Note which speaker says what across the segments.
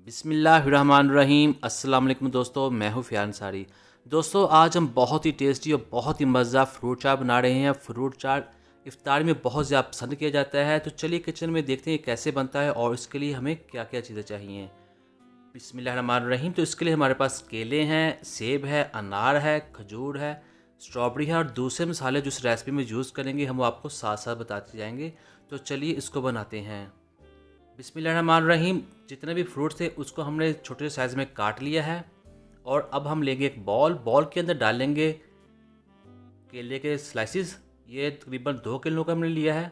Speaker 1: बिस्मिल्लाहिर्रहमानिर्रहीम। अस्सलाम वालेकुम दोस्तों, मैं हूँ फ़ियान अंसारी। दोस्तों आज हम बहुत ही टेस्टी और बहुत ही मज़ेदार फ्रूट चाट बना रहे हैं। फ्रूट चाट इफ्तार में बहुत ज़्यादा पसंद किया जाता है। तो चलिए किचन में देखते हैं कैसे बनता है और इसके लिए हमें क्या क्या चीज़ें चाहिए। बिस्मिल्लाहिर्रहमानिर्रहीम। तो इसके लिए हमारे पास केले हैं, सेब है, अनार है, खजूर है, स्ट्रॉबेरी है और दूसरे मसाले जो इस रेसिपी में यूज़ करेंगे हम आपको साथ साथ बताते जाएंगे। तो चलिए इसको बनाते हैं। बिस्मिल्लाहिर्रहमानिर्रहीम। जितने भी फ्रूट्स थे उसको हमने छोटे साइज़ में काट लिया है और अब हम लेंगे एक बॉल के अंदर डालेंगे केले के स्लाइसिस। ये तकरीबन 2 किलो का हमने लिया है।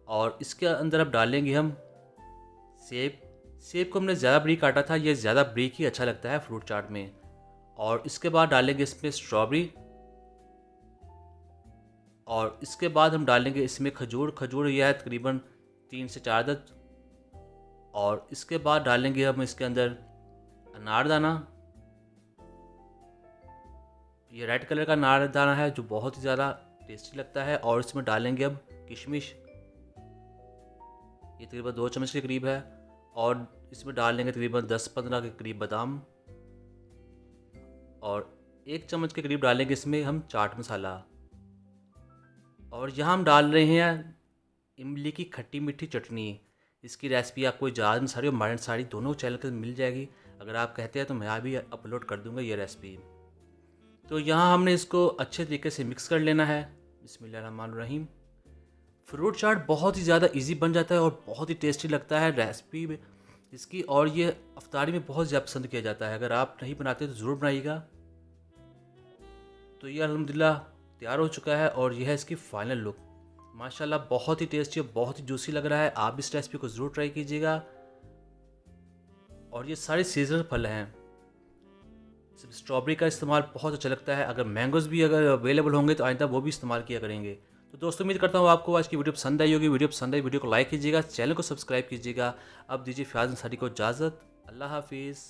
Speaker 1: और इसके अंदर अब डालेंगे हम सेब। सेब को हमने ज़्यादा बरीक काटा था, ये ज़्यादा बरीक ही अच्छा लगता है फ्रूट चाट में। और इसके बाद डालेंगे इसमें स्ट्रॉबेरी और इसके बाद हम डालेंगे इसमें खजूर यह है तकरीबन 3 से 4 अदद। और इसके बाद डालेंगे हम इसके अंदर अनारदाना। ये रेड कलर का अनारदाना है जो बहुत ही ज़्यादा टेस्टी लगता है। और इसमें डालेंगे अब किशमिश, ये तकरीबन 2 चम्मच के करीब है। और इसमें डालेंगे तकरीबन 10-15 के करीब बादाम और 1 चम्मच के करीब डालेंगे इसमें हम चाट मसाला। और यहाँ हम डाल रहे हैं इमली की खट्टी मीठी चटनी। इसकी रेसिपी आपको जाद अंसारी और माहिर अंसारी दोनों चैनल पर मिल जाएगी। अगर आप कहते हैं तो मैं भी अपलोड कर दूंगा ये रेसिपी। तो यहाँ हमने इसको अच्छे तरीके से मिक्स कर लेना है। बिस्मिल्लाहिर्रहमानिर्रहीम। फ्रूट चाट बहुत ही ज़्यादा इजी बन जाता है और बहुत ही टेस्टी लगता है रेसिपी में इसकी। और ये अफ्तारी में बहुत ज़्यादा पसंद किया जाता है। अगर आप नहीं बनाते तो ज़रूर बनाइएगा। तो ये अल्हम्दुलिल्लाह तैयार हो चुका है और यह है इसकी फ़ाइनल लुक। माशाल्लाह बहुत ही टेस्टी और बहुत ही जूसी लग रहा है। आप इस रेसिपी को ज़रूर ट्राई कीजिएगा। और ये सारे सीजनल फल हैं। सिर्फ स्ट्रॉबेरी का इस्तेमाल बहुत अच्छा लगता है। अगर मैंगोज़ भी अगर अवेलेबल होंगे तो आइंदा वो भी इस्तेमाल किया करेंगे। तो दोस्तों उम्मीद करता हूँ आपको आज की वीडियो पसंद आई होगी। वीडियो पसंद आई वीडियो को लाइक कीजिएगा, चैनल को सब्सक्राइब कीजिएगा। अब दीजिए फ़ियाज़ अंसारी को इजाज़त। अल्लाह हाफिज़।